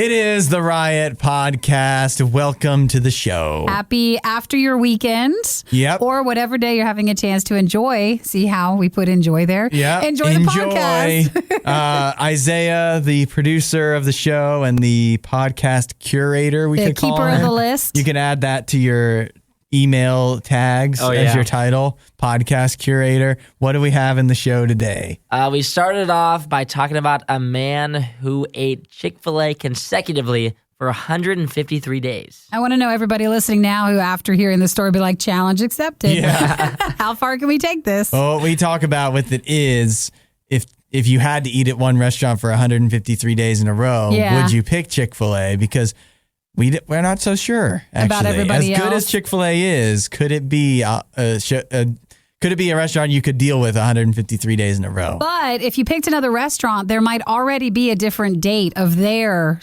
It is the Riot Podcast. Welcome to the show. Happy after your weekend. Yep. Or whatever day you're having a chance to enjoy. See how we put enjoy there? Yeah. Enjoy the podcast. Isiah, the producer of the show and the podcast curator, we could call keeper her. of the list. You can add that to your email tags as your title, podcast curator. What do we have in the show today? We started off by talking about a man who ate ChickfilA consecutively for 153 days. I want to know everybody listening now who, after hearing the story, be like, challenge accepted. Yeah. How far can we take this? Well, what we talk about with it is if you had to eat at one restaurant for 153 days in a row, would you pick ChickfilA? Because we're not so sure, actually. About everybody as good as ChickfilA is, could it be a restaurant you could deal with 153 days in a row? But if you picked another restaurant, there might already be a different date of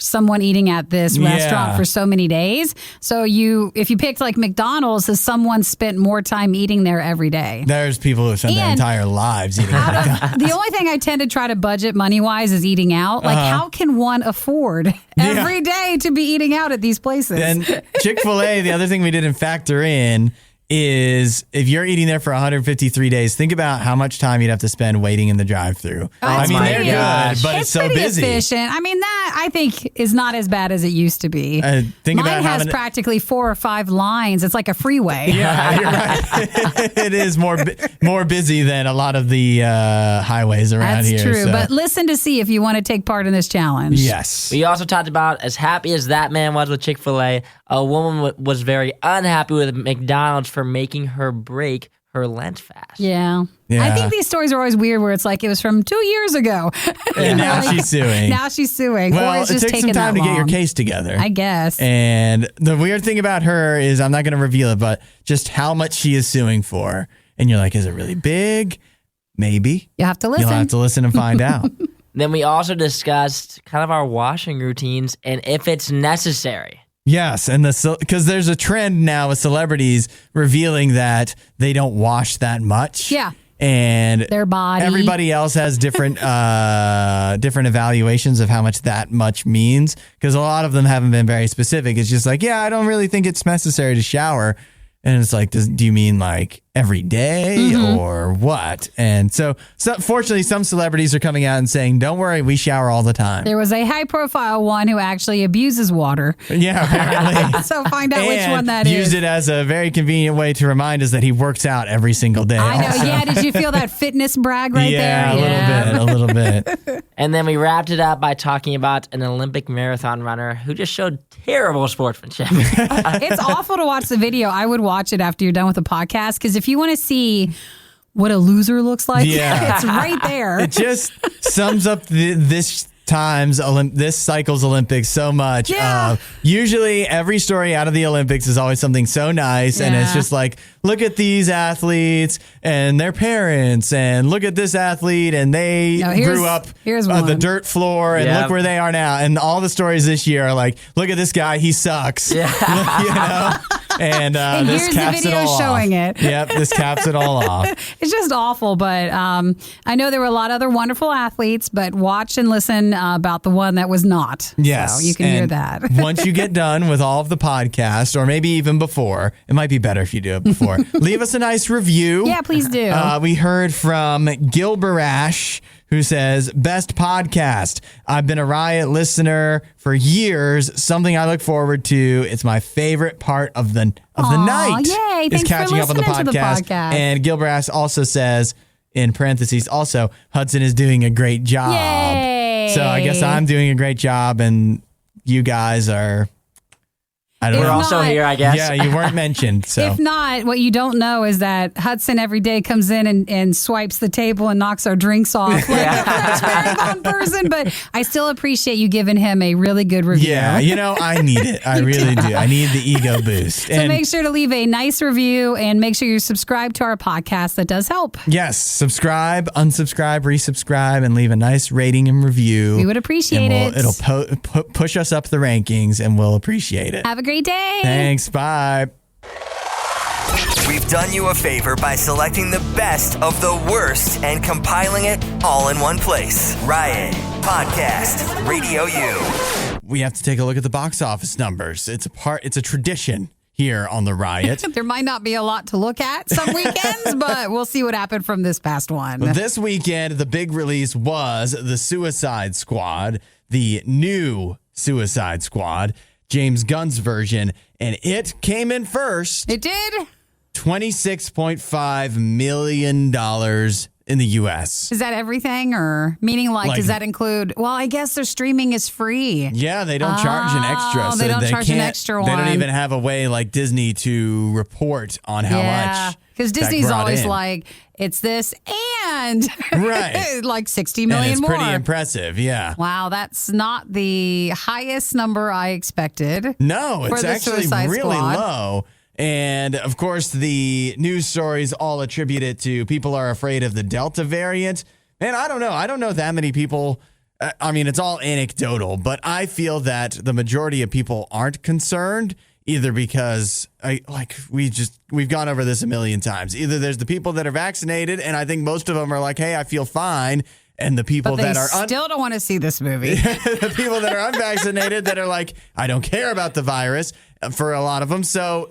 someone eating at this restaurant for so many days. So if you picked like McDonald's, has someone spent more time eating there every day? There's people who spend their entire lives eating at McDonald's. The only thing I tend to try to budget money-wise is eating out. Like, how can one afford every day to be eating out at these places? And Chick-fil-A, the other thing we didn't factor in is if you're eating there for 153 days, think about how much time you'd have to spend waiting in the drive-thru. I mean, they're good, but it's so pretty busy. Efficient. I mean, that I think is not as bad as it used to be. Mine has practically 4 or 5 lines. It's like a freeway. Yeah, you're right. It is more busy than a lot of the highways around here. That's true, so. but listen to see if you want to take part in this challenge. Yes. We also talked about, as happy as that man was with Chick-fil-A, a woman was very unhappy with McDonald's for making her break her Lent fast. Yeah. I think these stories are always weird where it's like it was from 2 years ago. And now she's suing. Now she's suing. Well, or it's just it takes some time to get your case together, I guess. And the weird thing about her is, I'm not going to reveal it, but just how much she is suing for. And you're like, is it really big? Maybe. You'll have to listen. You'll have to listen and find out. Then we also discussed kind of our washing routines and if it's necessary. Yes, and because there's a trend now with celebrities revealing that they don't wash that much. Yeah. And their body. Everybody else has different different evaluations of how much that much means, because a lot of them haven't been very specific. It's just like, I don't really think it's necessary to shower. And it's like, do you mean like every day or what? And so fortunately, some celebrities are coming out and saying, don't worry, we shower all the time. There was a high-profile one who actually abuses water. Yeah, apparently. So find out which one that is. Used it as a very convenient way to remind us that he works out every single day. I know. Also. Yeah, did you feel that fitness brag right there? Yeah, a little bit. And then we wrapped it up by talking about an Olympic marathon runner who just showed terrible sportsmanship. It's awful to watch the video. I would watch it after you're done with the podcast, because if you want to see what a loser looks like, it's right there. It just sums up this cycle's Olympics so much. Yeah. Usually every story out of the Olympics is always something so nice, and it's just like, look at these athletes and their parents, and look at this athlete and they grew up on the dirt floor, and look where they are now. And all the stories this year are like, look at this guy, he sucks. Yeah. You know? And this here's caps the video it all showing off. it. Yep, this caps it all off. It's just awful, but I know there were a lot of other wonderful athletes, but watch and listen about the one that was not. Yes. So you can hear that. Once you get done with all of the podcast, or maybe even before, it might be better if you do it before, leave us a nice review. Yeah, please do. We heard from Gilberash, who says, best podcast. I've been a Riot listener for years. Something I look forward to. It's my favorite part of the night. Yay. Is Thanks catching for up on the listening to the podcast. And Gilberash also says, in parentheses, also, Hudson is doing a great job. Yay. So I guess I'm doing a great job, and you guys are... We're also here, I guess. Yeah, you weren't mentioned. So. If not, what you don't know is that Hudson every day comes in and swipes the table and knocks our drinks off like a French marathon person. But I still appreciate you giving him a really good review. Yeah, I need it. I really do. I need the ego boost. So make sure to leave a nice review and make sure you subscribe to our podcast. That does help. Yes, subscribe, unsubscribe, resubscribe, and leave a nice rating and review. We would appreciate it. It'll push us up the rankings, and we'll appreciate it. Have a great day. Thanks. Bye. We've done you a favor by selecting the best of the worst and compiling it all in one place. Riot Podcast, RadioU. we have to take a look at the box office numbers. It's a tradition here on The Riot. There might not be a lot to look at some weekends, but we'll see what happened from this past one. This weekend, the big release was The Suicide Squad, the new Suicide Squad, James Gunn's version, and it came in first. It did? $26.5 million in the U.S. Is that everything, or meaning does that include? Well, I guess their streaming is free. Yeah, they don't charge an extra. So they don't charge an extra one. They don't even have a way like Disney to report on how much. Because Disney's always like, it's this and right. like 60 million and it's more. Pretty impressive, yeah. Wow, that's not the highest number I expected. No, it's actually really Squad. low. And, of course, the news stories all attribute it to people are afraid of the Delta variant. And I don't know. I don't know that many people. I mean, it's all anecdotal, but I feel that the majority of people aren't concerned either because we've gone over this a million times. Either there's the people that are vaccinated, and I think most of them are like, hey, I feel fine. And the people that are still don't want to see this movie. The people that are unvaccinated that are like, I don't care about the virus for a lot of them. So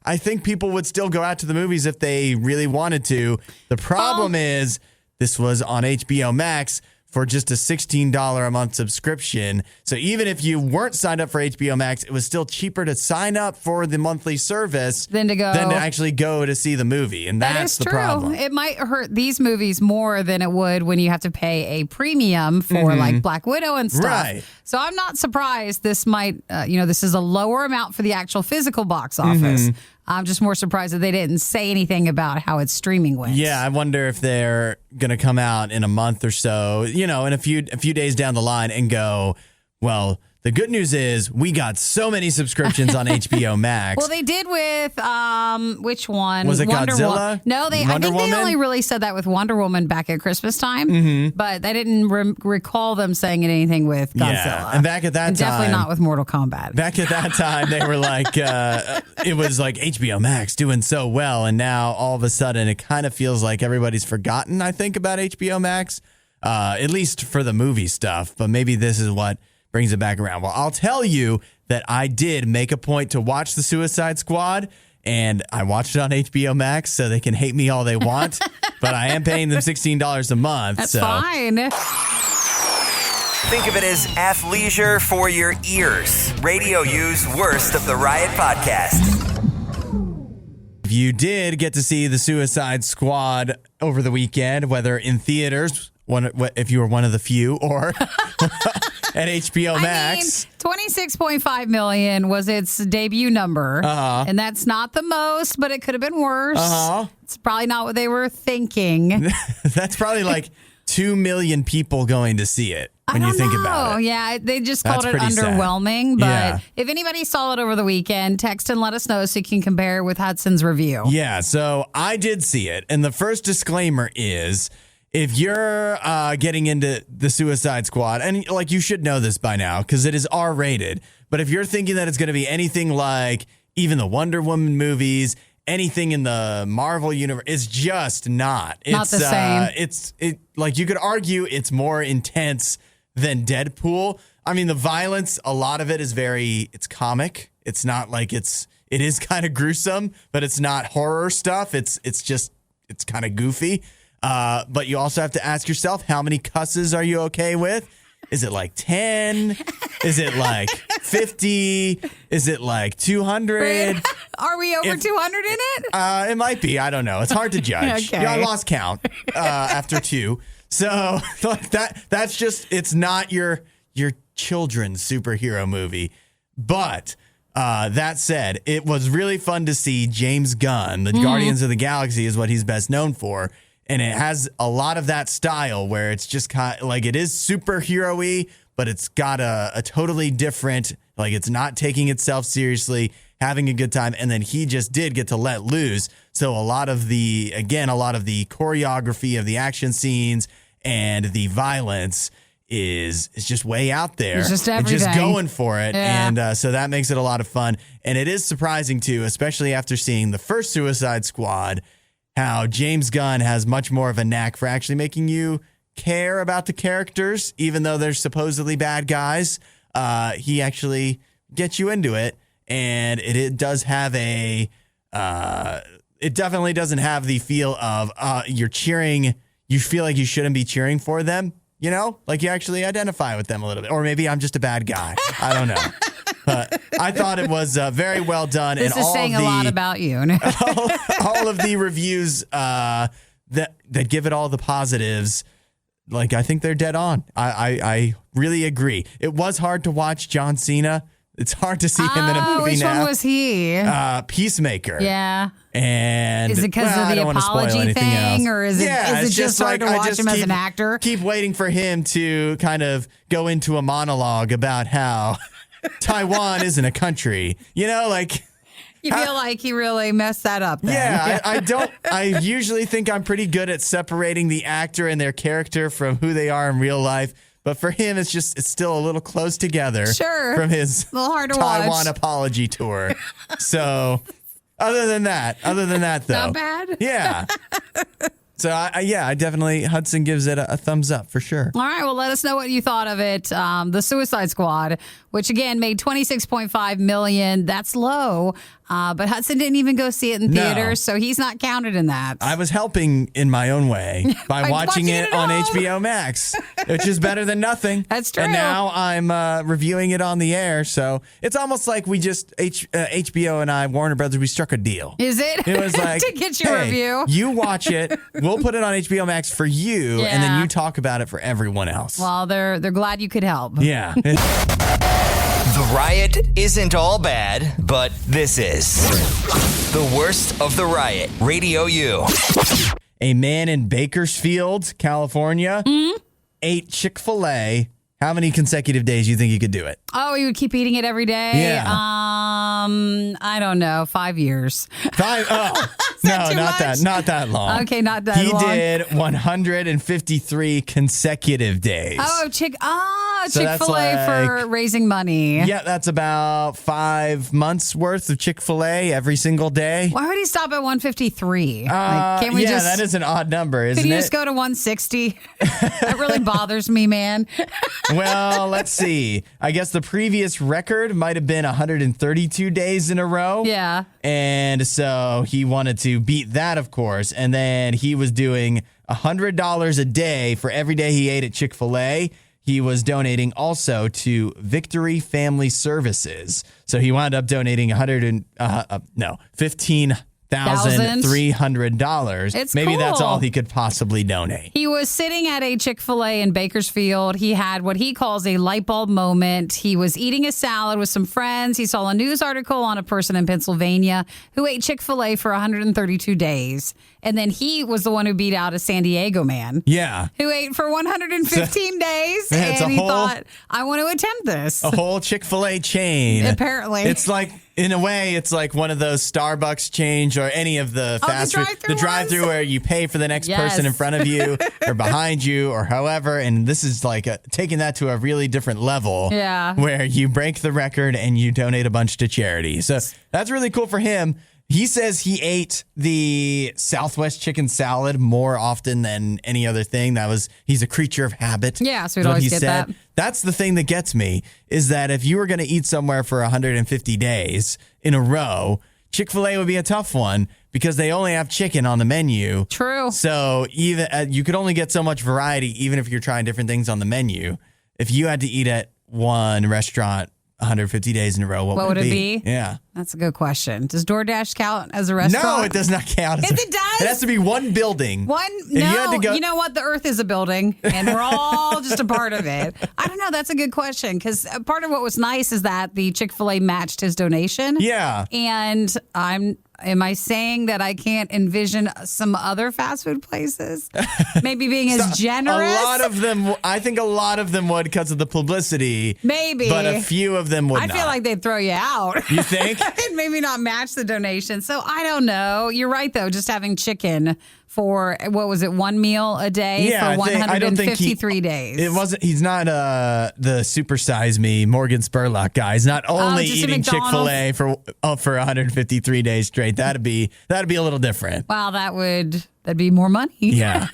I think people would still go out to the movies if they really wanted to. The problem is this was on HBO Max for just a $16 a month subscription. So even if you weren't signed up for HBO Max, it was still cheaper to sign up for the monthly service than to actually go to see the movie. And that's the problem. It might hurt these movies more than it would when you have to pay a premium for like Black Widow and stuff. Right. So I'm not surprised this might, this is a lower amount for the actual physical box office. I'm just more surprised that they didn't say anything about how its streaming went. Yeah, I wonder if they're going to come out in a month or so, in a few days down the line and go, well, the good news is we got so many subscriptions on HBO Max. Well, they did with which one? Was it Godzilla? No, I think they only really said that with Wonder Woman back at Christmas time. But I didn't recall them saying anything with Godzilla. Yeah, and back at that time, definitely not with Mortal Kombat. Back at that time, they were like, it was like HBO Max doing so well, and now all of a sudden, it kind of feels like everybody's forgotten. I think about HBO Max, at least for the movie stuff. But maybe this is what brings it back around. Well, I'll tell you that I did make a point to watch The Suicide Squad, and I watched it on HBO Max, so they can hate me all they want, but I am paying them $16 a month. That's fine. Think of it as athleisure for your ears. RadioU's Worst of the Riot podcast. If you did get to see The Suicide Squad over the weekend, whether in theaters, if you were one of the few, or at HBO Max. I mean, 26.5 million was its debut number. And that's not the most, but it could have been worse. It's probably not what they were thinking. That's probably like 2 million people going to see it when you think about it. Yeah, they just called it underwhelming. Sad. But if anybody saw it over the weekend, text and let us know so you can compare with Hudson's review. Yeah, so I did see it. And the first disclaimer is, if you're getting into The Suicide Squad, and you should know this by now because it is R-rated, but if you're thinking that it's going to be anything like even the Wonder Woman movies, anything in the Marvel universe, it's just not. It's not the same. You could argue it's more intense than Deadpool. I mean, the violence, a lot of it is it's comic. It's not like it is kind of gruesome, but it's not horror stuff. It's kind of goofy. But you also have to ask yourself, how many cusses are you okay with? Is it like 10? Is it like 50? Is it like 200? Are we over 200 in it? It might be. I don't know. It's hard to judge. Okay. Yeah, I lost count after 2. So that's just, it's not your children's superhero movie. But that said, it was really fun to see James Gunn. The Guardians of the Galaxy is what he's best known for. And it has a lot of that style where it's just kind of like, it is superhero-y, but it's got a totally different, it's not taking itself seriously, having a good time. And then he just did get to let loose. So a lot of the choreography of the action scenes and the violence is just way out there. It's just everything. It's just going for it. Yeah. And so that makes it a lot of fun. And it is surprising, too, especially after seeing the first Suicide Squad, how James Gunn has much more of a knack for actually making you care about the characters, even though they're supposedly bad guys. he actually gets you into it. And it does have it definitely doesn't have the feel of you're cheering. You feel like you shouldn't be cheering for them, like you actually identify with them a little bit. Or maybe I'm just a bad guy. I don't know. But I thought it was very well done. This is saying a lot about you. all of the reviews that give it all the positives, like I think they're dead on. I really agree. It was hard to watch John Cena. It's hard to see him in a movie which now. Which one was he? Peacemaker. Yeah. And is it because of the apology thing, or is it just hard to watch him as an actor? Keep waiting for him to kind of go into a monologue about how Taiwan isn't a country. You feel like he really messed that up then. Yeah, I usually think I'm pretty good at separating the actor and their character from who they are in real life. But for him, it's still a little close together. Sure. From his a little hard to Taiwan watch. apology tour. So, other than that, though. Not bad. Yeah. So, I definitely, Hudson gives it a thumbs up for sure. All right, well, let us know what you thought of it. The Suicide Squad, which again made $26.5 million. That's low, but Hudson didn't even go see it in theaters, so he's not counted in that. I was helping in my own way by watching it on HBO Max, which is better than nothing. That's true. And now I'm reviewing it on the air, so it's almost like we just, HBO and I, Warner Brothers, we struck a deal. Is it? It was like, to get your review. You watch it, we'll put it on HBO Max for you, and then you talk about it for everyone else. Well, they're glad you could help. Yeah. The Riot isn't all bad, but this is the worst of the riot. RadioU. A man in Bakersfield, California, ate Chick-fil-A. How many consecutive days do you think he could do it? Oh, he would keep eating it every day? Yeah. I don't know. 5 years. 5? Oh, no, not that long. Okay, not that long. He did 153 consecutive days. Oh, So Chick-fil-A for raising money. Yeah, that's about 5 months worth of Chick-fil-A every single day. Why would he stop at 153? Can't we that is an odd number, isn't it? Could you just go to 160? That really bothers me, man. Well, let's see. I guess the previous record might have been 132 days in a row. Yeah. And so he wanted to beat that, of course. And then he was doing $100 a day for every day he ate at Chick-fil-A. He was donating also to Victory Family Services. So he wound up donating $15,300. Maybe that's all he could possibly donate. He was sitting at a Chick-fil-A in Bakersfield. He had what he calls a light bulb moment. He was eating a salad with some friends. He saw a news article on a person in Pennsylvania who ate Chick-fil-A for 132 days. And then he was the one who beat out a San Diego man. Yeah. Who ate for 115 days. Yeah, and he thought, I want to attempt this. A whole Chick-fil-A chain. Apparently. It's like, in a way, it's like one of those Starbucks change or any of the fast food. The drive-thru where you pay for the next person in front of you or behind you or however. And this is like taking that to a really different level. Yeah. Where you break the record and you donate a bunch to charity. So that's really cool for him. He says he ate the Southwest chicken salad more often than any other thing. He's a creature of habit. Yeah, so we'd always get that. That's the thing that gets me, is that if you were going to eat somewhere for 150 days in a row, Chick-fil-A would be a tough one because they only have chicken on the menu. True. So even you could only get so much variety, even if you're trying different things on the menu. If you had to eat at one restaurant 150 days in a row, what would it be? Yeah. That's a good question. Does DoorDash count as a restaurant? No, it does not count. Yes, it does. It has to be one building. You know what? The earth is a building, and we're all just a part of it. I don't know. That's a good question, because part of what was nice is that the Chick-fil-A matched his donation. Yeah. And am I saying that I can't envision some other fast food places maybe being as generous? I think a lot of them would because of the publicity. Maybe. But a few of them would not. I feel like they'd throw you out. You think? And maybe not match the donation. So I don't know. You're right, though. Just having chicken for, what was it, one meal a day for 153 days. It wasn't. He's not the Super Size Me Morgan Spurlock guy. He's not only eating Chick-fil-A for 153 days straight. That'd be a little different. Wow, that'd be more money. Yeah.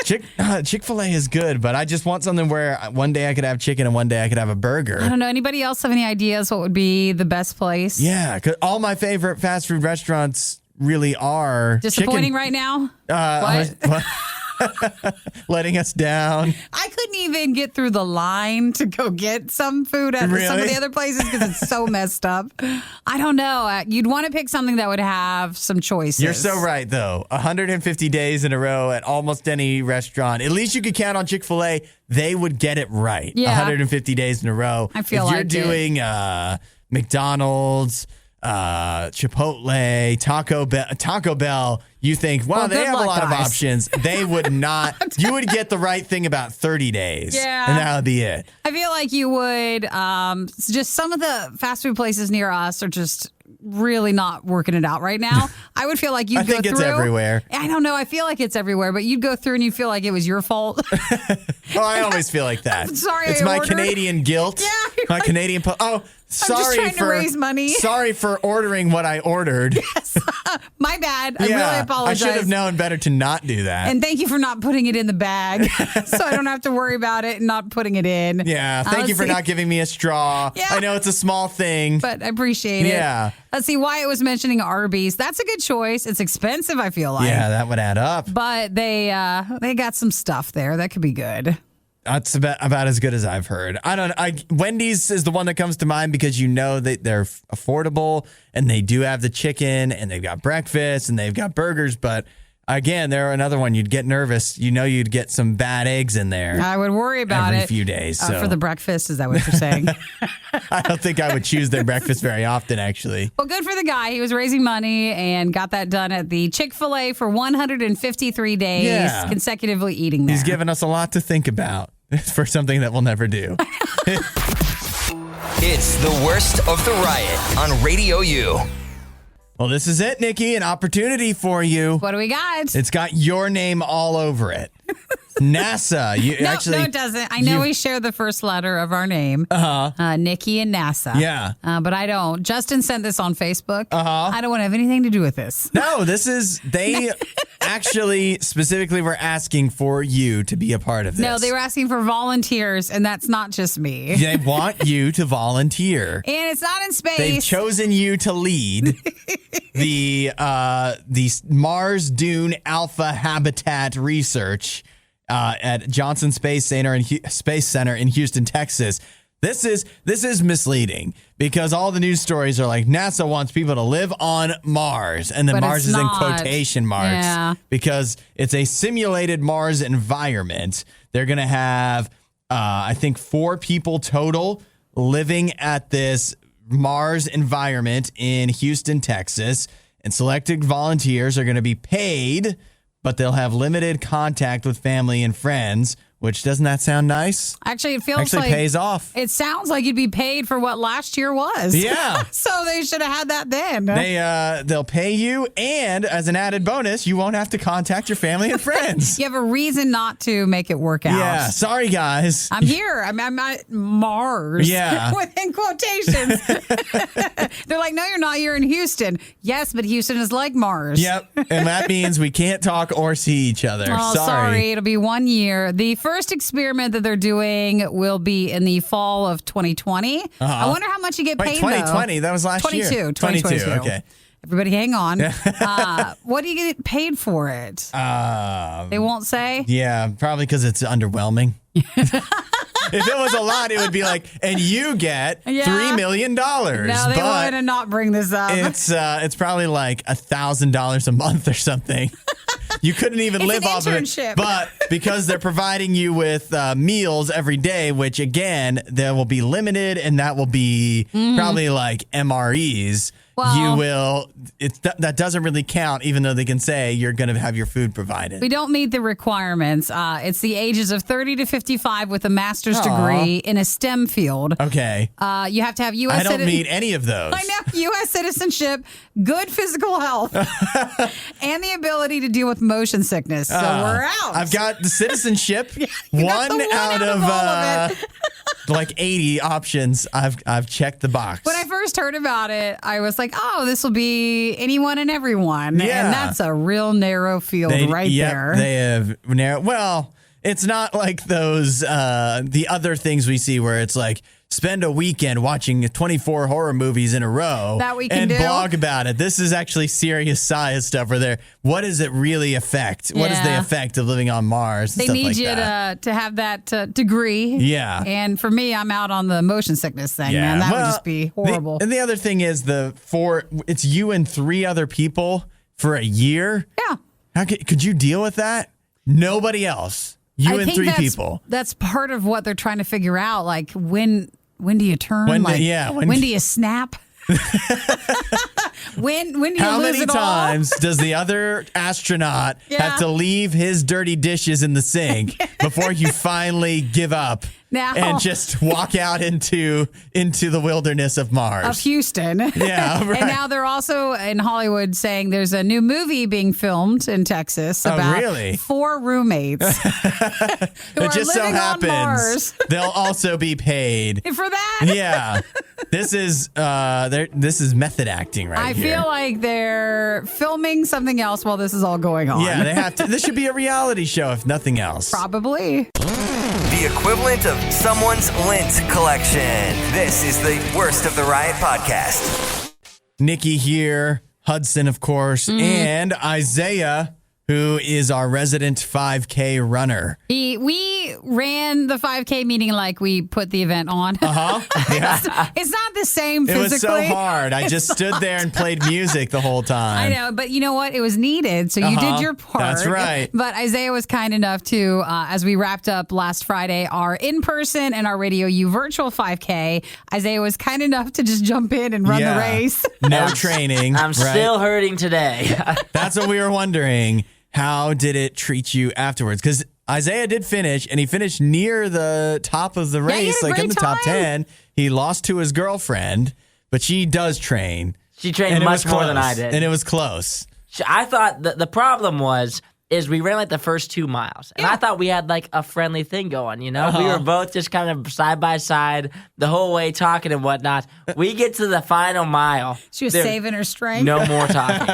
Chick-fil-A is good, but I just want something where one day I could have chicken and one day I could have a burger. I don't know. Anybody else have any ideas what would be the best place? Yeah, because all my favorite fast food restaurants really are disappointing chicken. Right now. What? Letting us down. I couldn't even get through the line to go get some food at some of the other places because it's so messed up. I don't know. You'd want to pick something that would have some choices. You're so right, though. 150 days in a row at almost any restaurant. At least you could count on Chick-fil-A. They would get it right. Yeah. 150 days in a row. I feel if like you're doing McDonald's, Chipotle, Taco Bell, you think, wow, they have a lot of options. They would not. You would get the right thing about 30 days. Yeah. And that would be it. I feel like you would, just some of the fast food places near us are just really not working it out right now. I would feel like you'd go through. I think it's everywhere. I don't know. I feel like it's everywhere, but you'd go through and you feel like it was your fault. Oh, I always feel like that. I'm sorry, it's my Canadian guilt. Yeah, my Canadian. Sorry I'm just trying to raise money. Sorry for ordering what I ordered. Yes. My bad. I really apologize. I should have known better to not do that. And thank you for not putting it in the bag so I don't have to worry about it and not putting it in. Yeah. Thank you for not giving me a straw. Yeah. I know it's a small thing. But I appreciate it. Yeah. Let's see. Wyatt was mentioning Arby's. That's a good choice. It's expensive, I feel like. Yeah, that would add up. But they got some stuff there that could be good. That's about as good as I've heard. Wendy's is the one that comes to mind because you know that they're affordable and they do have the chicken and they've got breakfast and they've got burgers. But again, they're another one. You'd get nervous. You know, you'd get some bad eggs in there. I would worry about every few days. For the breakfast, is that what you're saying? I don't think I would choose their breakfast very often, actually. Well, good for the guy. He was raising money and got that done at the Chick-fil-A for 153 days consecutively eating there. He's given us a lot to think about for something that we'll never do. It's the Worst of the Riot on RadioU. Well, this is it, Nikki. An opportunity for you. What do we got? It's got your name all over it. NASA. No, it doesn't. I know we share the first letter of our name. Nikki and NASA. Yeah. But I don't. Justin sent this on Facebook. I don't want to have anything to do with this. No, they actually specifically were asking for you to be a part of this. No, they were asking for volunteers, and that's not just me. They want you to volunteer. And it's not in space. They've chosen you to lead the Mars Dune Alpha Habitat research at Johnson Space Center in Houston, Texas. This is misleading because all the news stories are like NASA wants people to live on Mars, and then Mars is in quotation marks because it's a simulated Mars environment. They're going to have, I think, 4 people total living at this Mars environment in Houston, Texas, and selected volunteers are going to be paid, but they'll have limited contact with family and friends, which doesn't that sound nice? Actually, it feels like pays off. It sounds like you'd be paid for what last year was. Yeah. So they should have had that then. They'll pay you, and as an added bonus, you won't have to contact your family and friends. You have a reason not to make it work out. Yeah. Sorry, guys. I'm here. I'm at Mars. Yeah. Within quotations. They're like, no, you're not. You're in Houston. Yes, but Houston is like Mars. Yep. And that means we can't talk or see each other. Oh, sorry. It'll be 1 year. The first experiment that they're doing will be in the fall of 2020. I wonder how much you get paid, 2020? That was last year. 2022. Okay. Everybody hang on. What do you get paid for it? They won't say? Yeah, probably because it's underwhelming. If it was a lot, it would be like, and you get $3 million. No, they want to not bring this up. It's probably like $1,000 a month or something. You couldn't even live off of it. But because they're providing you with meals every day, which again, there will be limited, and that will be probably like MREs. Well, you will. That doesn't really count, even though they can say you're going to have your food provided. We don't meet the requirements. It's the ages of 30 to 55 with a master's degree in a STEM field. Okay. You have to have U.S. I don't meet any of those. I know. U.S. citizenship, good physical health, and the ability to deal with motion sickness. So we're out. I've got the citizenship. one out of all of it. like 80 options. I've checked the box. When I first heard about it, I was like, oh, this will be anyone and everyone. Yeah. And that's a real narrow field there. They have narrow. Well, it's not like those, the other things we see where it's like, spend a weekend watching 24 horror movies in a row that we can and do. blog about it. This is actually serious science stuff where they're, what does it really affect? What is the effect of living on Mars? They need you to have that degree. Yeah. And for me, I'm out on the motion sickness thing, man. That would just be horrible. And the other thing is it's you and 3 other people for a year. Yeah. Could you deal with that? Nobody else. You and 3 people. That's part of what they're trying to figure out. Like when do you turn? When do you snap? when do you lose it all? How many times does the other astronaut have to leave his dirty dishes in the sink before you finally give up and just walk out into the wilderness of Mars? Of Houston. Yeah, right. And now they're also in Hollywood saying there's a new movie being filmed in Texas about 4 roommates who it are just living so happens on Mars. they'll also be paid For that? Yeah. This is method acting here. I feel like they're filming something else while this is all going on. Yeah, they have to. This should be a reality show, if nothing else. Probably. The equivalent of someone's lint collection. This is the Worst of the Riot podcast. Nikki here, Hudson, of course, and Isiah, who is our resident 5K runner. We ran the 5K, meaning like we put the event on. Yeah. It's not the same physically. It was so hard. I just stood there and played music the whole time. I know, but you know what? It was needed, so you did your part. That's right. But Isiah was kind enough to, as we wrapped up last Friday, our in-person and our RadioU virtual 5K, Isiah was kind enough to just jump in and run the race. No training. I'm still hurting today. That's what we were wondering. How did it treat you afterwards? Because Isiah did finish, and he finished near the top of the race, like in the top 10. He lost to his girlfriend, but she does train. She trained much more than I did. And it was close. I thought the problem is we ran like the first 2 miles. And I thought we had like a friendly thing going, you know? We were both just kind of side by side the whole way talking and whatnot. We get to the final mile. She was saving her strength. No more talking.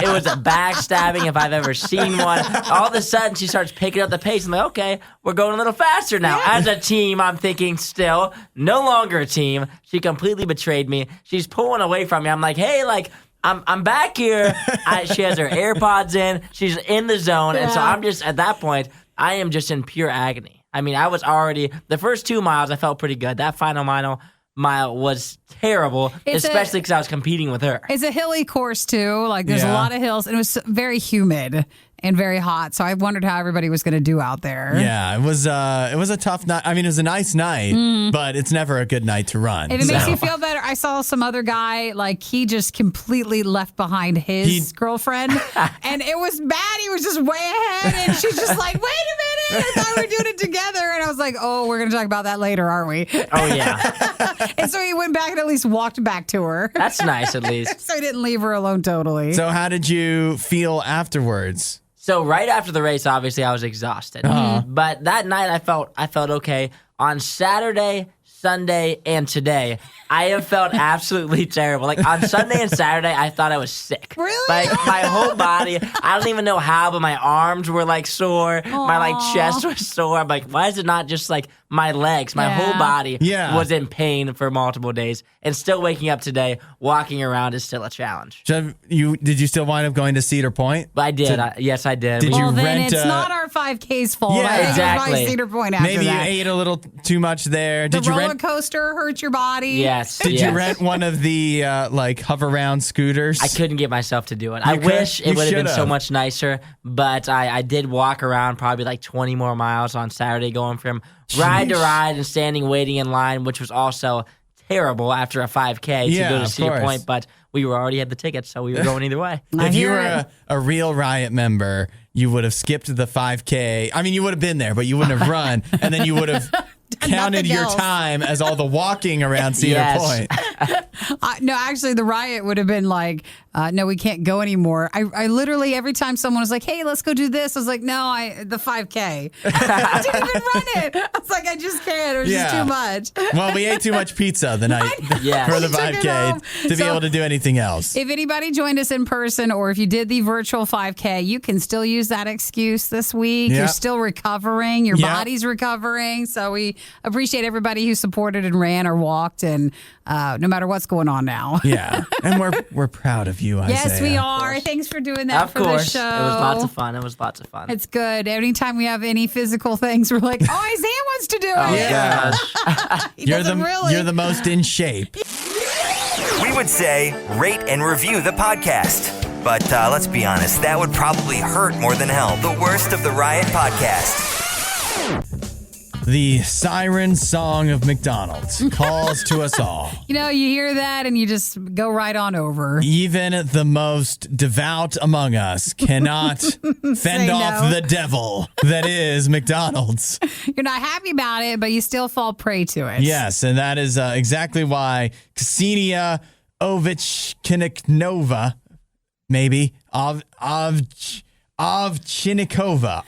It was a backstabbing if I've ever seen one. All of a sudden, she starts picking up the pace. I'm like, okay, we're going a little faster now. Yeah. As a team, I'm thinking still, no longer a team. She completely betrayed me. She's pulling away from me. I'm like, hey, like, I'm back here. She has her AirPods in. She's in the zone. And so I'm just, at that point, I am just in pure agony. I mean, I was already, the first 2 miles, I felt pretty good. That final mile was terrible, especially because I was competing with her. It's a hilly course, too. Like, there's a lot of hills, and it was very humid and very hot. So I wondered how everybody was going to do out there. Yeah, it was a tough night. I mean, it was a nice night, but it's never a good night to run. If it makes you feel better, I saw some other guy, like, he just completely left behind his girlfriend, and it was bad. He was just way ahead, and she's just like, wait a minute, I thought we were doing it together. And I was like, oh, we're going to talk about that later, aren't we? Oh, yeah. And so he went back and at least walked back to her. That's nice, at least. So he didn't leave her alone totally. So how did you feel afterwards? So right after the race, obviously, I was exhausted. But that night, I felt okay. On Saturday, Sunday, and today, I have felt absolutely terrible. Like, on Sunday and Saturday, I thought I was sick. Really? Like, my whole body, I don't even know how, but my arms were, like, sore. My, like, chest was sore. I'm like, why is it not just, like, my legs? My whole body was in pain for multiple days. And still waking up today, walking around is still a challenge. Did you still wind up going to Cedar Point? But I did. Yes, I did. Did you then rent it's not our 5K's fault. Yeah, I think exactly. it was probably Cedar Point after Maybe that. you ate a little too much there. The Did you roller rent? coaster hurt your body. Yes. Did you rent one of the like hover round scooters? I couldn't get myself to do it. I wish it would have been so much nicer, but I did walk around probably like 20 more miles on Saturday going from ride to ride and standing waiting in line, which was also terrible after a 5K to go to Cedar Point, but we were already had the tickets, so we were going either way. If you were a real Riot member, you would have skipped the 5K. I mean, you would have been there, but you wouldn't have run, and then you would have counted your time as all the walking around Cedar Point. No, actually, the riot would have been like, no, we can't go anymore. I literally, every time someone was like, hey, let's go do this, I was like, no, the 5K. I didn't even run it. I was like, I just can't. It was just too much. Well, we ate too much pizza the night for the 5K to be able to do anything else. If anybody joined us in person or if you did the virtual 5K, you can still use that excuse this week. You're still recovering. Your body's recovering. So we appreciate everybody who supported and ran or walked, and no matter what's going on now. Yeah. And we're proud of you, Isiah. Yes, we are. Thanks for doing that for the show. It was lots of fun. It was lots of fun. It's good. Anytime we have any physical things, we're like, oh, Isiah wants to do it. Oh, gosh. You're the most in shape. We would say rate and review the podcast. But let's be honest, that would probably hurt more than hell. The Worst of the Riot podcast. The siren song of McDonald's calls to us all. You hear that and you just go right on over. Even the most devout among us cannot fend off the devil that is McDonald's. You're not happy about it, but you still fall prey to it. Yes, and that is exactly why Ksenia Ovechkinikova, maybe, Ovchnikova.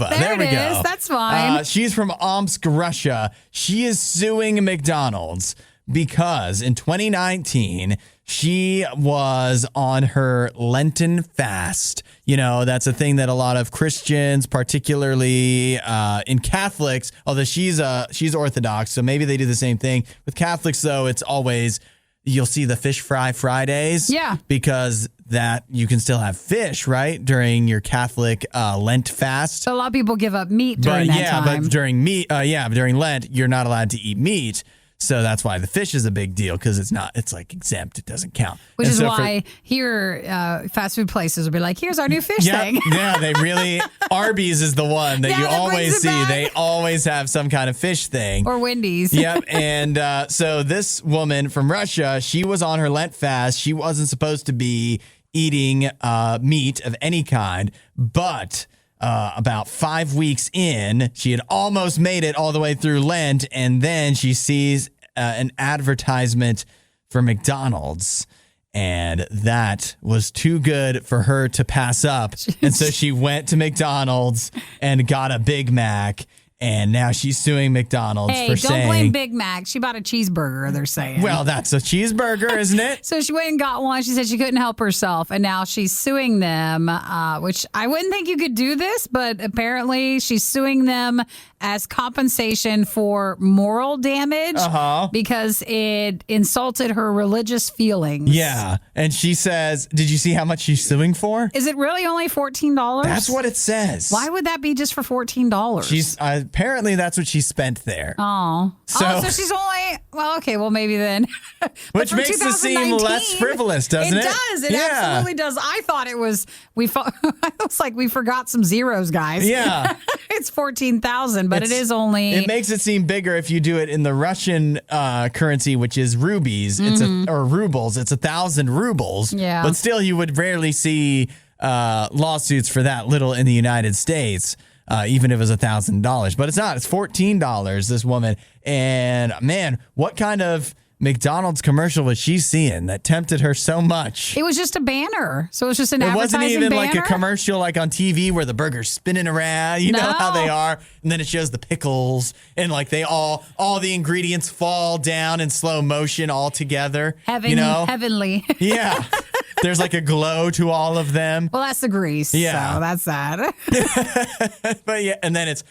There we go. That's fine. She's from Omsk, Russia. She is suing McDonald's because in 2019, she was on her Lenten fast. That's a thing that a lot of Christians, particularly in Catholics, although she's Orthodox, so maybe they do the same thing. With Catholics, though, it's always, you'll see the fish fry Fridays. Yeah. Because that you can still have fish, right, during your Catholic Lent fast. So a lot of people give up meat during that time. But during Lent, you're not allowed to eat meat. So that's why the fish is a big deal, because it's like exempt. It doesn't count. Which is why here fast food places will be like, here's our new fish thing. Yeah, they really, Arby's is the one that you always see. Back. They always have some kind of fish thing. Or Wendy's. Yep. And so this woman from Russia, she was on her Lent fast. She wasn't supposed to be eating meat of any kind, but about 5 weeks in, she had almost made it all the way through Lent, and then she sees an advertisement for McDonald's, and that was too good for her to pass up. And so she went to McDonald's and got a Big Mac. And now she's suing McDonald's for saying... Hey, don't blame Big Mac. She bought a cheeseburger, they're saying. Well, that's a cheeseburger, isn't it? So she went and got one. She said she couldn't help herself. And now she's suing them, which I wouldn't think you could do this, but apparently she's suing them as compensation for moral damage because it insulted her religious feelings. Yeah. And she says, did you see how much she's suing for? Is it really only $14? That's what it says. Why would that be just for $14? She's... apparently, that's what she spent there. So she's only... Well, okay, well, maybe then. Which makes it seem less frivolous, doesn't it? It does. It absolutely does. I thought it was... I was like, we forgot some zeros, guys. Yeah. It's 14,000, but it is only... It makes it seem bigger if you do it in the Russian currency, which is rubies. Or rubles. It's 1,000 rubles. Yeah. But still, you would rarely see lawsuits for that little in the United States. Even if it was $1,000, but it's not. It's $14. This woman, and man, what kind of McDonald's commercial was she seeing that tempted her so much? It was just a banner, so it was just an advertising banner. It wasn't even like a commercial like on TV where the burger's spinning around. You know how they are, and then it shows the pickles and like they all the ingredients fall down in slow motion all together. Heavenly. Yeah. There's like a glow to all of them. Well, that's the grease. Yeah. So that's that. But yeah, and then it's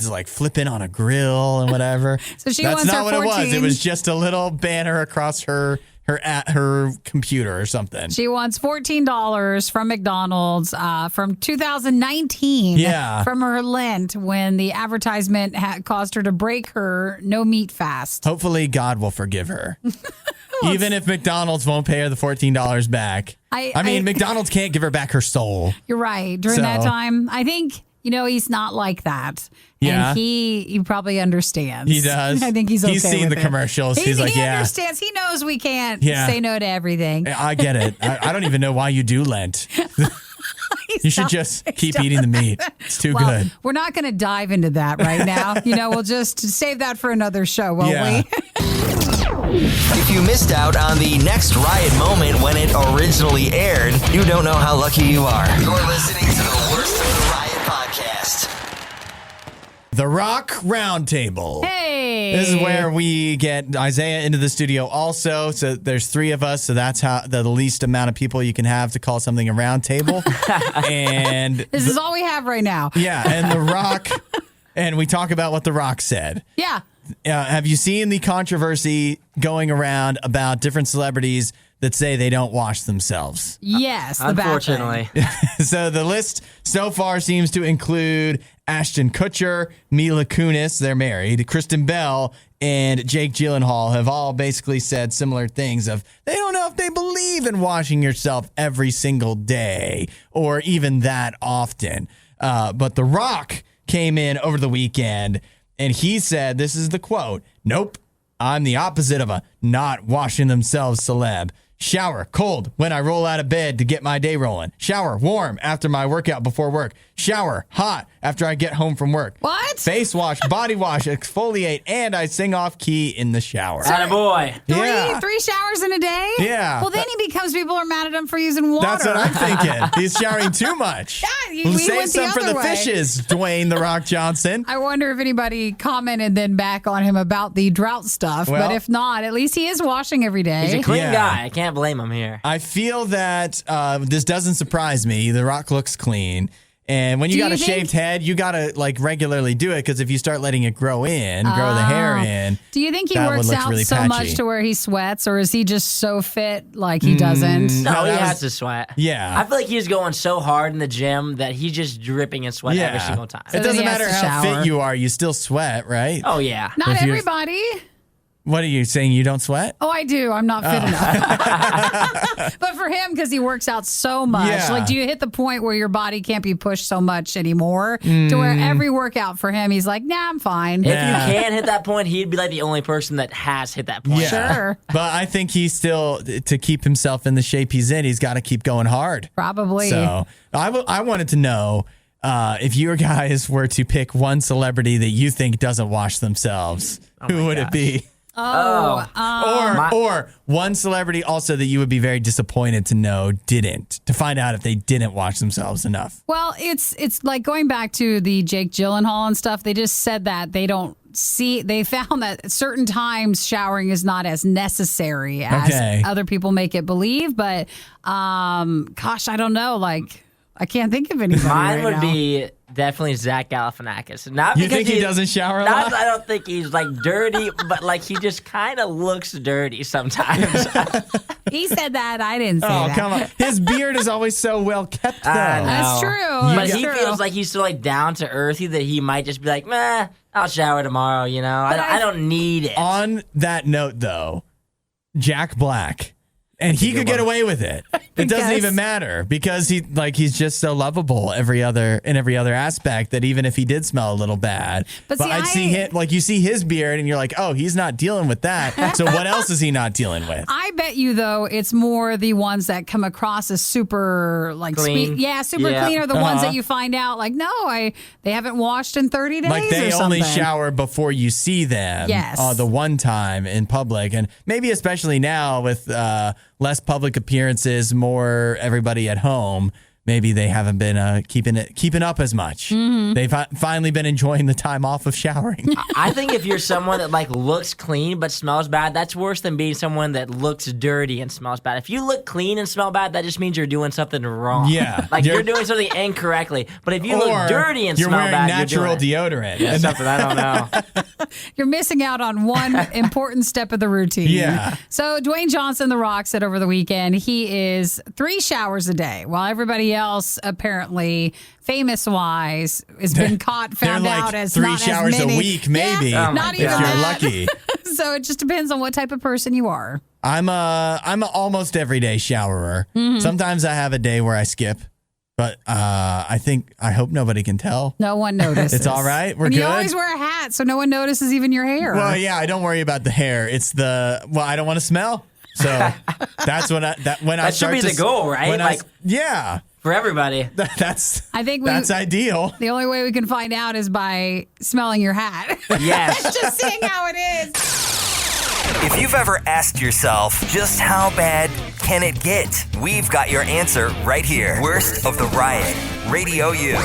like flipping on a grill and whatever. So she That's wants not her what 14. it was. It was just a little banner across her computer or something. She wants $14 from McDonald's from 2019. Yeah. From her Lent when the advertisement caused her to break her no meat fast. Hopefully God will forgive her. Even if McDonald's won't pay her the $14 back. I mean, McDonald's can't give her back her soul. You're right. During that time, I think, he's not like that. Yeah. And he probably understands. He does. I think he's okay. He's seen with the commercials. He's like, he understands. He knows we can't say no to everything. I get it. I don't even know why you do Lent. You should just keep eating the meat. It's too good. We're not going to dive into that right now. We'll just save that for another show, won't we? If you missed out on the next Riot moment when it originally aired, you don't know how lucky you are. You're listening to the Worst of the Riot podcast. The Rock Roundtable. Hey! This is where we get Isiah into the studio also. So there's 3 of us, so that's how the least amount of people you can have to call something a round table. And this is all we have right now. Yeah, and The Rock, and we talk about what The Rock said. Yeah. Have you seen the controversy going around about different celebrities that say they don't wash themselves? Yes, unfortunately. So the list so far seems to include Ashton Kutcher, Mila Kunis, they're married, Kristen Bell, and Jake Gyllenhaal have all basically said similar things of they don't know if they believe in washing yourself every single day or even that often. But The Rock came in over the weekend and he said, this is the quote, "Nope, I'm the opposite of a not washing themselves celeb. Shower cold when I roll out of bed to get my day rolling. Shower warm after my workout before work. Shower hot after I get home from work. What? Face wash, body wash, exfoliate, and I sing off key in the shower." Attaboy. Three showers in a day? Yeah. Well, then he becomes people are mad at him for using water. That's what I'm thinking. He's showering too much. Yeah, we Save went the some for other the way. fishes, Dwayne The Rock Johnson. I wonder if anybody commented then back on him about the drought stuff. Well, but if not, at least he is washing every day. He's a clean Yeah. guy. I can't blame him here. I feel that this doesn't surprise me. The Rock looks clean. And when you got a shaved head, you got to regularly do it because if you start letting it grow in, grow the hair in. Do you think he that would works look out really so patchy. much to where he sweats, or is he just so fit like he doesn't? No, he that has was- to sweat. Yeah. I feel like he's going so hard in the gym that he's just dripping in sweat every single time. It then doesn't he has matter to how shower. fit you are, you still sweat, right? Oh, yeah. Not If you're- everybody. What are you saying? You don't sweat? Oh, I do. I'm not fit enough. But for him, because he works out so much, Yeah. do you hit the point where your body can't be pushed so much anymore to where every workout for him, he's like, nah, I'm fine. Yeah. If you can hit that point, he'd be like the only person that has hit that point. Yeah. Sure. But I think he's still, to keep himself in the shape he's in, he's got to keep going hard. Probably. So I wanted to know if you guys were to pick one celebrity that you think doesn't wash themselves, who would it be? Or one celebrity also that you would be very disappointed to know didn't, to find out if they didn't wash themselves enough. Well, it's like going back to the Jake Gyllenhaal and stuff. They just said that they don't see. They found that at certain times showering is not as necessary as other people make it believe. But gosh, I don't know. I can't think of anybody. Mine right would now. be definitely Zach Galifianakis. Not You because think he doesn't shower a lot? I don't think he's dirty, but he just kind of looks dirty sometimes. He said that. I didn't say Oh, that. come on. His beard is always so well kept, though. I know. That's true. But That's he true. feels like he's so down to earthy that he might just be like, meh, I'll shower tomorrow. I don't need it. On that note, though, Jack Black. And he could get away with it. It doesn't even matter because he's just so lovable in every other aspect that even if he did smell a little bad, But see, I'd see him you see his beard and you're like, oh, he's not dealing with that. So what else is he not dealing with? I bet you though it's more the ones that come across as super Clean. super Yeah. clean are the ones that you find out they haven't washed in 30 days. Like they or only something. shower before you see them. Yes. The one time in public, and maybe especially now with less public appearances, more everybody at home. Maybe they haven't been keeping up as much. Mm-hmm. They've finally been enjoying the time off of showering. I think if you're someone that looks clean but smells bad, that's worse than being someone that looks dirty and smells bad. If you look clean and smell bad, that just means you're doing something wrong. Yeah. You're doing something incorrectly. But if you look dirty and you're smell wearing bad, natural you're doing deodorant. it. Something I don't know. You're missing out on one important step of the routine. Yeah. So Dwayne Johnson, The Rock, said over the weekend he is 3 showers a day, while everybody else apparently, famous-wise, has been found out as 3 not showers as many. a week, maybe. Yeah, Oh my not God. even if you're that. lucky. So it just depends on what type of person you are. I'm a almost everyday showerer. Mm-hmm. Sometimes I have a day where I skip, but I hope nobody can tell. No one notices. It's all right. We're and good. you always wear a hat, so no one notices even your hair. Well, yeah, I don't worry about the hair. It's I don't want to smell. So that's when I That should start be to the goal, right? when yeah. for everybody. That's ideal. The only way we can find out is by smelling your hat. Yes. Just seeing how it is. If you've ever asked yourself, just how bad can it get? We've got your answer right here. Worst of the Riot, RadioU.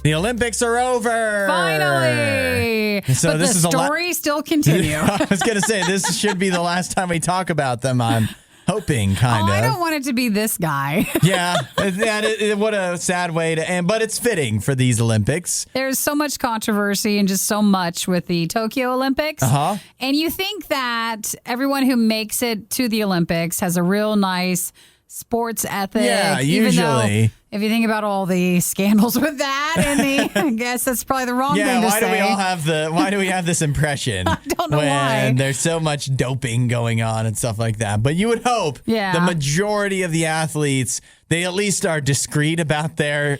The Olympics are over. Finally. So but this the is stories still continue. I was going to say, this should be the last time we talk about them. I'm hoping, kind of. I don't want it to be this guy. Yeah. What a sad way to end. But it's fitting for these Olympics. There's so much controversy and just so much with the Tokyo Olympics. Uh-huh. And you think that everyone who makes it to the Olympics has a real nice sports ethic. Yeah, even usually. Though, if you think about all the scandals with that, and I guess that's probably the wrong thing to say. Why do we have this impression? I don't know when why. There's so much doping going on and stuff like that. But you would hope the majority of the athletes, they at least are discreet about their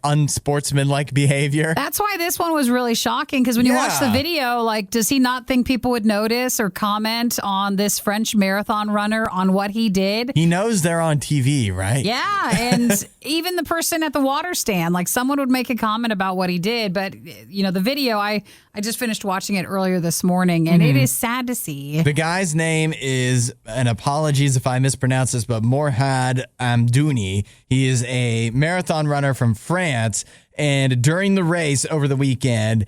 unsportsmanlike behavior. That's why this one was really shocking, because when you watch the video, like, does he not think people would notice or comment on this French marathon runner on what he did? He knows they're on TV, right? Yeah, and even the person at the water stand, like, someone would make a comment about what he did. But, you know, the video, I just finished watching it earlier this morning, and it is sad to see. The guy's name is, and apologies if I mispronounce this, but Morhad Amdouni. He is a marathon runner from France, and during the race over the weekend,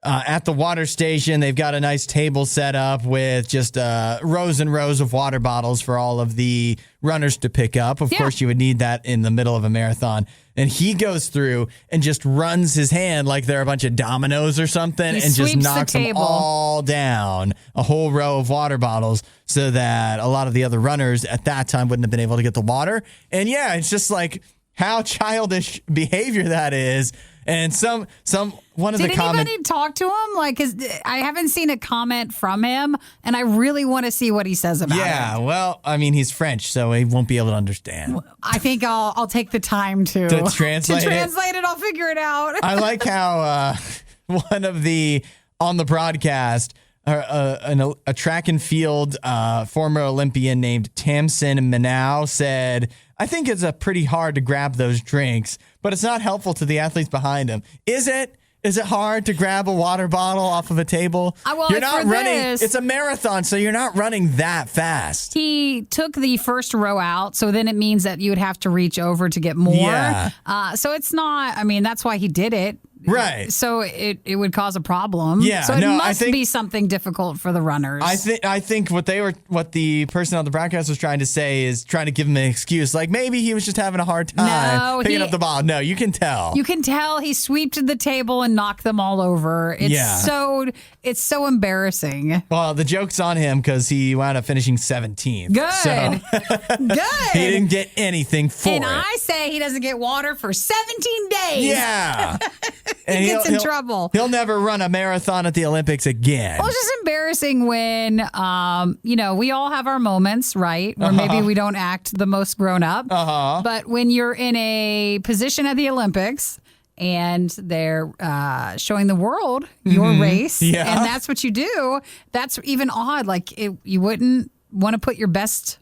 at the water station, they've got a nice table set up with just rows and rows of water bottles for all of the runners to pick up. Of course, you would need that in the middle of a marathon. And he goes through and just runs his hand like they're a bunch of dominoes or something and just knocks them all down, a whole row of water bottles, so that a lot of the other runners at that time wouldn't have been able to get the water. And yeah, it's just like how childish behavior that is. And one of the comments. Did anybody talk to him? Like, 'cause I haven't seen a comment from him, and I really want to see what he says about it. Yeah, well, I mean, he's French, so he won't be able to understand. I think I'll take the time to translate it. I'll figure it out. I like how one of on the broadcast, a track and field former Olympian named Tamsin Minau said, "I think it's pretty hard to grab those drinks, but it's not helpful to the athletes behind him." Is it? Is it hard to grab a water bottle off of a table? You're not running. It's a marathon, so you're not running that fast. He took the first row out, so then it means that you would have to reach over to get more. Yeah. So it's not, I mean, that's why he did it. Right. So it would cause a problem. Yeah. So it must be something difficult for the runners. I think what the person on the broadcast was trying to say is trying to give him an excuse. Like, maybe he was just having a hard time picking up the ball. No, you can tell. You can tell he sweeped the table and knocked them all over. It's so embarrassing. Well, the joke's on him because he wound up finishing 17th. Good. So Good. He didn't get anything for it. And I say he doesn't get water for 17 days. Yeah. He gets in trouble. He'll never run a marathon at the Olympics again. Well, it's just embarrassing when, we all have our moments, right? Where maybe we don't act the most grown up. But when you're in a position at the Olympics and they're showing the world your race, and that's what you do, that's even odd. Like, you wouldn't want to put your best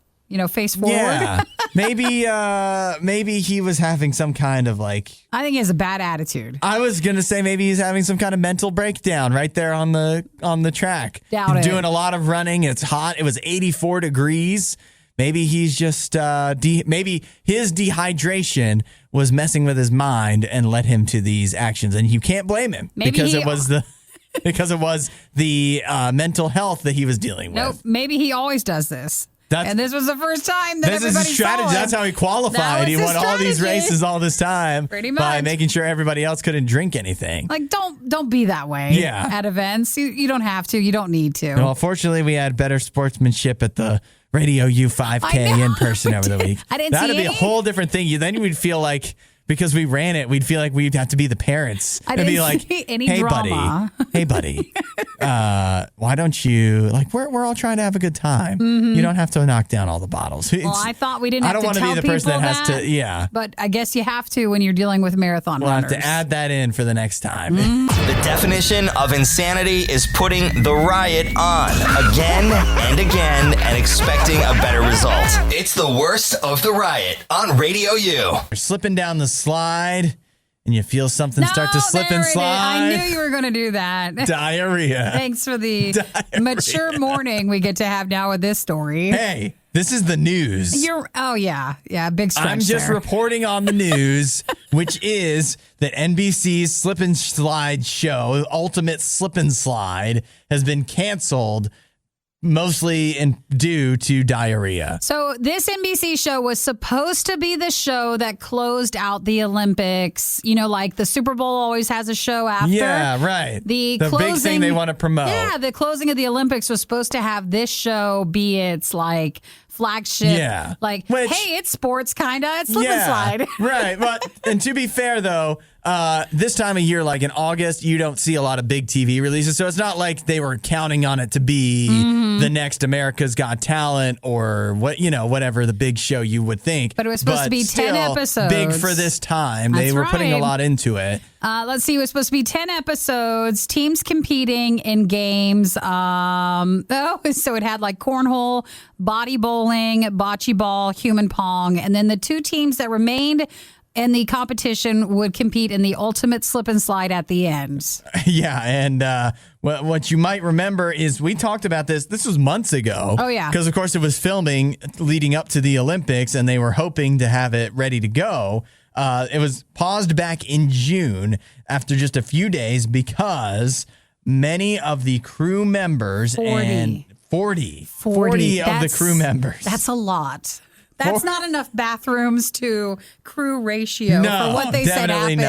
face forward. Yeah. Maybe he was having some kind of I think he has a bad attitude. I was gonna say maybe he's having some kind of mental breakdown right there on the track. Doubt it. Doing a lot of running. It's hot. It was 84 degrees. Maybe he's just maybe his dehydration was messing with his mind and led him to these actions, and you can't blame him because it was the mental health that he was dealing with. Nope. Maybe he always does this. And this was the first time that everybody saw his strategy. Saw him. That's how he qualified. He won all these races all this time. Pretty much. By making sure everybody else couldn't drink anything. Like, don't be that way at events. You don't have to. You don't need to. Well, fortunately, we had better sportsmanship at the RadioU 5K in person over the week. I didn't That'd see be a whole different thing. Then you would feel like because we ran it, we'd feel like we'd have to be the parents and be like, "Hey, drama. buddy, why don't you we're all trying to have a good time. You don't have to knock down all the bottles." Well, I thought we didn't have to tell people I don't want to be the person that has to. Yeah, but I guess you have to when you're dealing with marathon runners. We'll have to add that in for the next time. The definition of insanity is putting the riot on again and again and expecting a better result. It's the worst of the riot on Radio U. You're slipping down the slide and you feel something start to slip and slide. I knew you were going to do that. Diarrhea. Thanks for the mature morning we get to have now with this story. Hey, this is the news. Yeah, big stretch. I'm just reporting on the news, which is that NBC's slip and slide show, Ultimate Slip and Slide, has been canceled. Mostly due to diarrhea. So this NBC show was supposed to be the show that closed out the Olympics. You know, like the Super Bowl always has a show after. Yeah, right. The big thing they want to promote. Yeah, the closing of the Olympics was supposed to have this show be its flagship. Yeah. Hey, it's sports kind of. It's slip and slide. Right. But and to be fair though, this time of year, like in August, you don't see a lot of big TV releases. So it's not like they were counting on it to be the next America's Got Talent or whatever the big show you would think. But it was supposed to be 10 episodes. Big for this time. They were putting a lot into it. Let's see. It was supposed to be 10 episodes, teams competing in games. So it had cornhole, body bowling, bocce ball, human pong. And then the two teams that remained in the competition would compete in the ultimate slip and slide at the end. Yeah, and what you might remember is we talked about this. This was months ago. Oh, yeah. Because, of course, it was filming leading up to the Olympics, and they were hoping to have it ready to go. It was paused back in June after just a few days because many of the crew members 40 of the crew members. That's a lot. That's not enough bathrooms to crew ratio for what they said happened.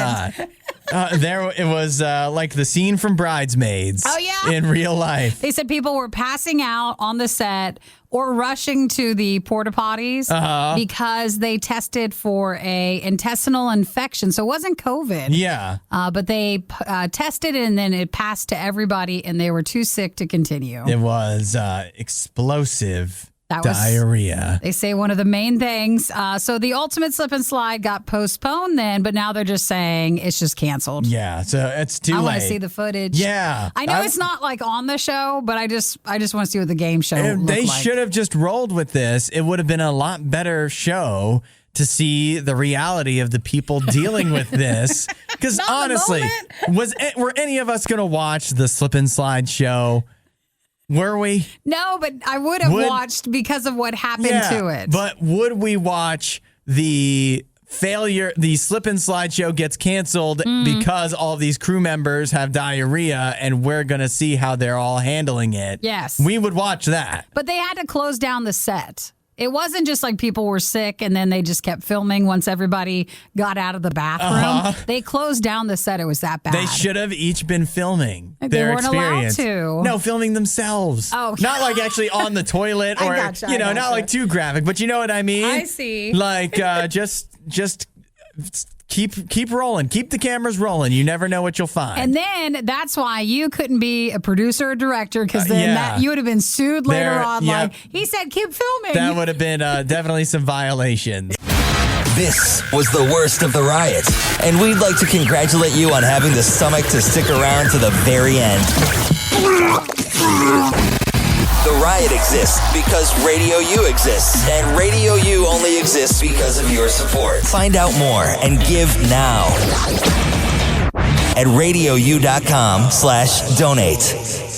It was like the scene from Bridesmaids. Oh, yeah? In real life. They said people were passing out on the set or rushing to the porta potties because they tested for a intestinal infection. So it wasn't COVID. Yeah. But they tested and then it passed to everybody and they were too sick to continue. It was explosive. Diarrhea. They say one of the main things. So the ultimate slip and slide got postponed then, but now they're just saying it's just canceled. Yeah, so it's too late. I want to see the footage. Yeah. I know it's not on the show, but I just want to see what the game show looked like. They should have just rolled with this. It would have been a lot better show to see the reality of the people dealing with this. Because honestly, were any of us going to watch the slip and slide show? Were we? No, but I would have watched because of what happened to it. But would we watch the failure, the slip and slide show gets canceled because all these crew members have diarrhea and we're going to see how they're all handling it? Yes. We would watch that. But they had to close down the set. It wasn't just like people were sick and then they just kept filming once everybody got out of the bathroom. They closed down the set. It was that bad. They should have each been filming they their weren't experience. Allowed to. No, filming themselves. Oh. Not actually on the toilet or, not too graphic, but you know what I mean? I see. Just keep rolling. Keep the cameras rolling. You never know what you'll find. And then that's why you couldn't be a producer or director because then you would have been sued later on. Yep. Like he said, keep filming. That would have been definitely some violations. This was the worst of the riot, and we'd like to congratulate you on having the stomach to stick around to the very end. The riot exists because Radio U exists, and Radio U only exists because of your support. Find out more and give now at RadioU.com/donate.